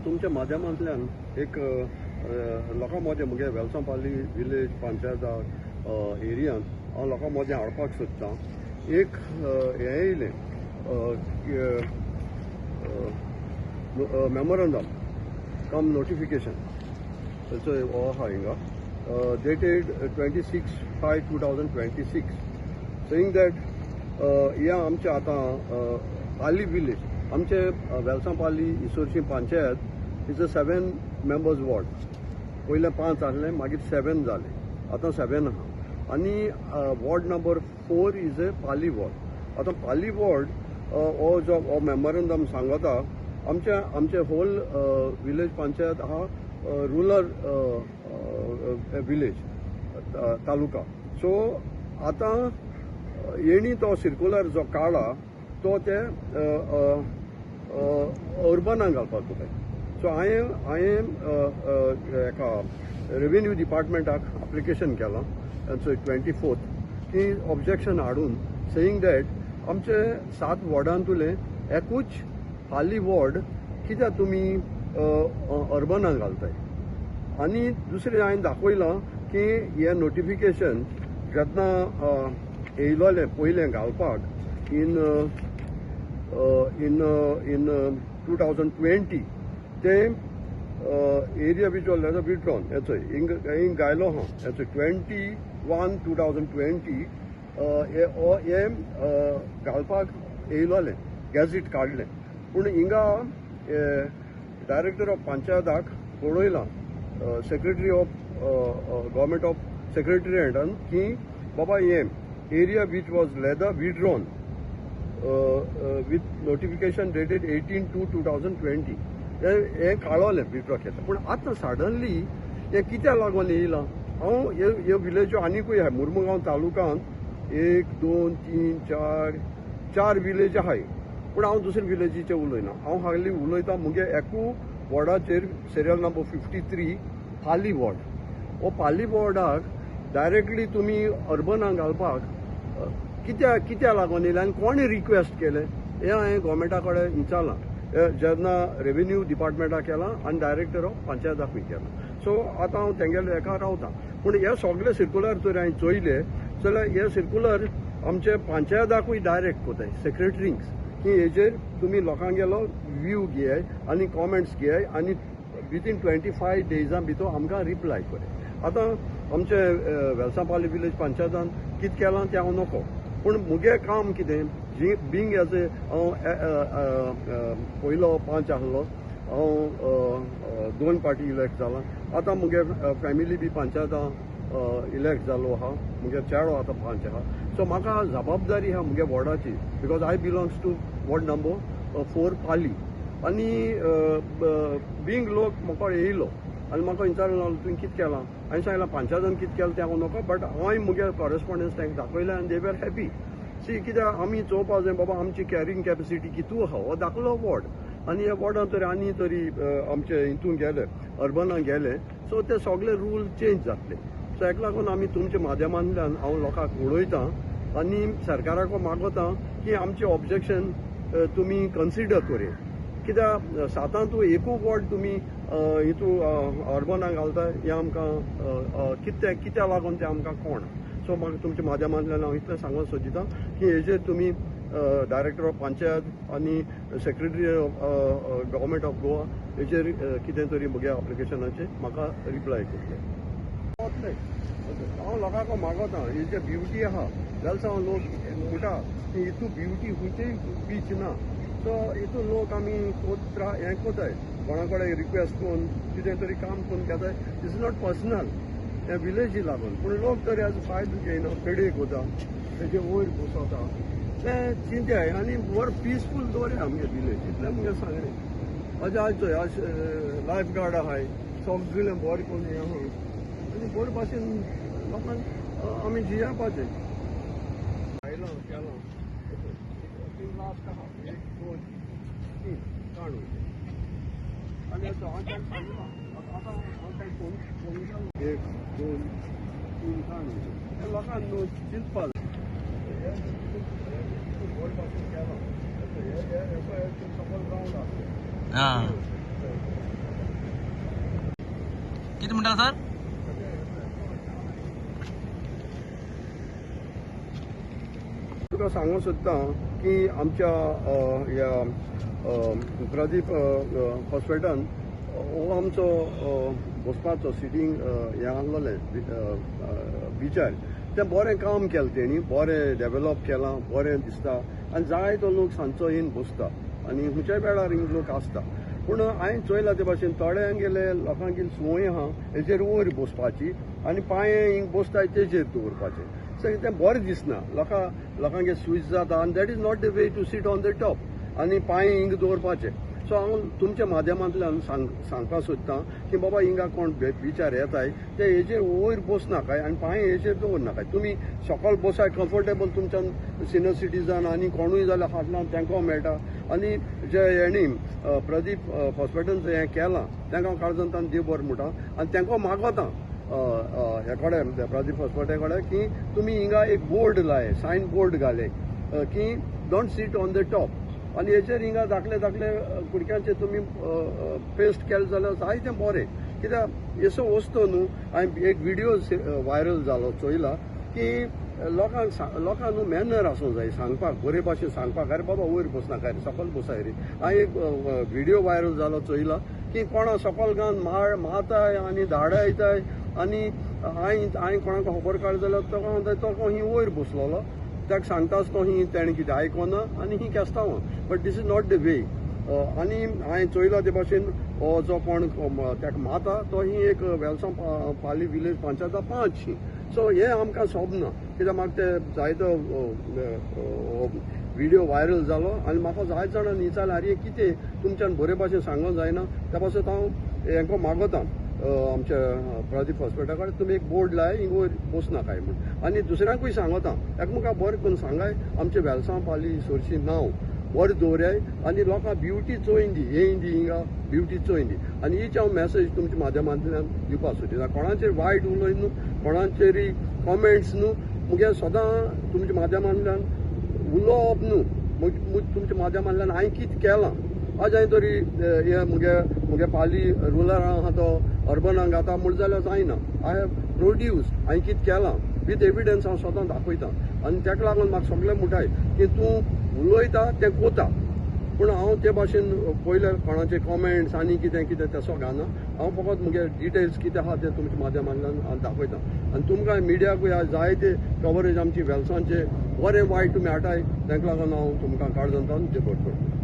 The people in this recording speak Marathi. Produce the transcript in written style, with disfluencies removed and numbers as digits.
तुमच्या माध्यमांतल्यान एक लोकां मदें मुगे वेलसांपाली विलेज पंचायत एरियांत हांव लोकां मदें हाडपाक सोदतां. एक हें येयलें मेमोरंडम कम नोटिफिकेशन तेचो हो आहा हिंगा डेटेड 26/5/2026 सेईंग दॅट हें आमचें आतां पाली विलेज आमचे वेलसांपाली इसोरची panchayat is a 7 members ward. पयले 5 आहले मागीर 7 जाले, आतां 7 आहा. आनी ward number 4 is a Pali ward. आतां पाली वॉर्ड हो जो हो मेमोरंडम सांगता आमचे होल विलेज पंचायत आहा रुरल विलेज तालुका. सो आतां येणी तो सर्क्युलर जो काडला तो ते अर्बनाक घालपाक जाय. सो हांवें हेका रेव्हेन्यू डिपार्टमेंटाक एप्लिकेशन केलां 24th की ऑब्जेक्शन हाडून सेईंग दॅट आमचे 7 वॉर्डांतले एकूच पाली वॉर्ड कित्याक तुमी अर्बनाक घालताय. आनी दुसरें हांवें दाखयलां की हें नोटिफिकेशन जेन्ना येयलोलें पयलें घालपाक इन 2020 ते एरिया विच वॉज विड्रॉन हेचो हिंग गायलो हांव हेचो 21/2020 हे घालपाक येयलोलें गॅझेट काडलें. पूण हिंगा डायरेक्टर ऑफ पंचायताक पळयलां सेक्रेटरी ऑफ गव्हर्मेंट ऑफ सेक्रेटरिएटान की बाबा हें area which was leather withdrawn with notification dated 18/2/2020 हें काडोलें विड्रॉ केलें. पूण आतां सडनली हें कित्याक लागून येयलां. हांव ह्यो विलेज्यो आनिकूय आहाय मुर्मुगांव तालुकांत 1 2 3 4 विलेज आहाय. पूण हांव दुसरे विलेजीचे उलयना. हांव हाली उलयतां मुगे एकू वॉर्डाचेर सिरियल नंबर 53 पाली वॉर्ड. हो पाली वॉर्डाक डायरेक्टली तुमी अर्बनाक घालपाक कित्याक लागून येयलें आनी कोणें रिक्वेस्ट केलें हें हांवें गोवोरमेंटा कडेन विचारलां. जेन्ना रेव्हेन्यू डिपार्टमेंटाक केलां आनी डायरेक्टर ऑफ पंचायताकूय केलां. सो आतां हांव तेंगेले हेका रावतां. पूण हे सगळे सर्क्युलर जर हांवें चोयले जाल्यार हे सर्क्युलर आमचे पंचायताकूय डायरेक्ट कोताय सेक्रेटरींक की हेजेर तुमी लोकांगेलो व्यू घेयाय आनी कॉमेंट्स घेयाय आनी विथीन 25 डेजां भितर आमकां रिप्लाय कराय. आतां आमचे वेलसांपाली विलेज पंचायतान कितें केलां तें हांव नोको. पूण मुगे काम कितें बींग एज ए हांव पयलो 5 आहलो हांव 2 पार्टी इलेक्ट जालां. आतां मुगे फॅमिली बी पंचायतां इलेक्ट जालो आहा. मुगे चेडो आतां 5 आहा. सो म्हाका जबाबदारी आहा मुगे वॉर्डाची because I belongs to ward number 4 Pali. आनी बींग लोक म्हाका येयलो आनी म्हाका विचारलो तुवें कितें केलां. हांवें सांगलां पंचायतान कितें केलें तें हांव नोको बट हांवें मुगे कॉरेस्पॉन्डन्स तांकां दाखयलें आनी दे वर हॅपी. सी कित्याक आमी चोवपा जाय बाबा आमची कॅरींग कॅपेसिटी कितू आहा हो दाखलो वॉर्ड. आनी ह्या वॉर्डान तरी आनी तरी आमचे हितून गेले अर्बनाक गेले सो ते सगळे रूल चेंज जातले. सो हेका लागून आमी तुमच्या माध्यमांतल्यान हांव लोकांक उलयतां आनी सरकाराक मागोतां की आमचें ऑब्जेक्शन तुमी कन्सिडर करे. कित्याक 7 एकू वॉर्ड तुमी हितू अर्बनाक घालताय हें आमकां कित्याक लागून तें आमकां कळना. सो म्हाका तुमच्या माध्यमांतल्यान हांव इतलें सांगूंक सोदितां की हेजेर तुमी डायरेक्टर ऑफ पंचायत आनी secretary of government of Goa हेजेर कितें तरी म्हज्या एप्लिकेशनाचेर म्हाका रिप्लाय करतले. हांव लोकांक मागोतां ही जी ब्युटी आहा वेलसांव लोक म्हणटा की हितू ब्युटी खंयचेय बीच ना. सो हितून लोक आमी हें कोताय कोणा कडेन रिक्वेस्ट करून कितें तरी काम करून घेताय. इज नॉट पर्सनल हे विलेजी लागून. पूण लोक तरी हेजो फायदो घेयना पेडेक वता तेजे वयर बसता तें चिंताय आनी वर पिसफूल दवरया आमगे विलेज इतलें मुगे सांगलें. अशें आयचो लायफ गार्ड आहाय सगळें बरें करून हें आहा आनी बरे भाशेन लोकांक आमी जियेवपाचें. आयलो केलो लास्ट आहा 1 2 3 काडून आनी आतां आतां 1 2 3 काडून हे लोकांक न्हू चिंतपा जाय. बरे भाशेन केलो सपोज ग्रावंड आहा किती म्हणटा सर? तुका सांगूंक सोदतां की आमच्या ह्या प्रदीप हॉस्पिटलान हो आमचो बसपाचो सिटींग हें आहलोलें बिचार तें बरें काम केलें तेणी, बरें डेव्हलप केलां, बरें दिसता आनी जायतो लोक सांजचो येवन बसता आनी खंयच्याय वेळार हिंग लोक आसता. पूण हांवें चोयलां ते भाशेन थोड्यांगेले लोकांगेली संवय आहा हेजेर वयर बसपाची आनी पांये हिंग बसताय तेजेर दवरपाचे. सो तें बरें दिसना. लोकांगे स्वीच जाता आनी that is not the way to sit on the top आनी पांये हिंग दवरपाचे. सो हांव तुमच्या माध्यमांतल्यान सांगपाक सोदतां की बाबा हिंगा कोण बिचार येताय ते हेजेर वयर बसनाकाय आनी पांये हेजेर दवरनाकाय. तुमी सकयल बसाय कम्फर्टेबल तुमच्यान सिनियर सिटीजन आनी कोणूय जाल्यार फाटल्यान तांकां मेळटा आनी जे हेणी प्रदीप हॉस्पिटलचं हें केलां तांकां काळजांतान देव बरें म्हणटा आनी तांकां मागोता हे कडेन प्रदीप हॉस्पिटल कडेन की तुमी हिंगा एक बोर्ड लाय, सायन बोर्ड घाले की don't sit on the top आनी हेचेर हिंगा धाकले कुडक्यांचे तुमी पेस्ट केले जाल्यार जायतें बरें. कित्याक हेसो वस्तो न्हू हांवें एक व्हिडिओ व्हायरल जालो चोयला की लोकांक न्हू मॅनर आसूंक जाय सांगपाक, बरे भाशेन सांगपाक अरे बाबा वयर बसनाका रे सकयल बसाय रे. हांवें एक व्हिडिओ व्हायरल जालो चोयला की कोणा सकयल घावन मारताय आनी धाडायताय आनी हांवें कोणाक खबर काड जाल्यार तो म्हणटा तो ही वयर बसलोलो ताका सांगताच तो ही तेणें कितें आयकोना आनी ही केस्तांव. But this is not the way. आनी हांवें चोयला ते भाशेन हो जो कोण ताका माता तो ही एक वेलसांव पाली विलेज पंचायता 5 शी. सो हें आमकां सोबना कित्याक म्हाका ते जायतो व्हिडिओ व्हायरल जालो आनी म्हाका जायत जाणांनी विचारलें आरे कितें तुमच्यान बरे भाशेन सांगूंक जायना. त्या पासून हांव हेंको मागोता आमच्या प्रदीप हॉस्पिटला कडेन तुमी एक बोर्ड लाय हिंग वयर बसनाकाय म्हूण आनी दुसऱ्यांकूय सांगोता एकामेकां बरें करून सांगाय आमचे वेलसांव पाली सोरशी नांव बरें दवराय आनी लोकांक ब्युटी चोयन दी येयन दी हिंगा ब्युटी चोयन दी. आनी हीच हांव मॅसेज तुमच्या माध्यमांतल्यान दिवपाक सोदता. कोणाचेर वायट उलय न्हू, कोणाचेरय कॉमेंट्स न्हू, मुगे सदां तुमच्या माध्यमांतल्यान उलोवप न्हू. तुमच्या माध्यमांतल्यान हांवें कितें केलां आज हांवें तरी हे मुगे पाली रुरल आहा तो अर्बनाक घाता म्हूण जाल्यार जायना. आय हॅव प्रोड्यूस हांवें कितें केलां विथ एविडन्स हांव सदां दाखयतां आनी ताका लागून म्हाका सगळें म्हणटाय की तूं उलयता तें कोता. पूण हांव ते भाशेन पयले कोणाचे कॉमेंट्स आनी कितें तसो घालना. हांव फकत मुगे डिटेल्स कितें आहा ते तुमच्या माध्यमांतल्यान हांव दाखयतां आनी तुमकां मिडियाकूय जायते कवरेज आमची वेलसांचे बरें वायट तुमी हाडटाय ताका लागून हांव तुमकां काळजांतान देव करतां.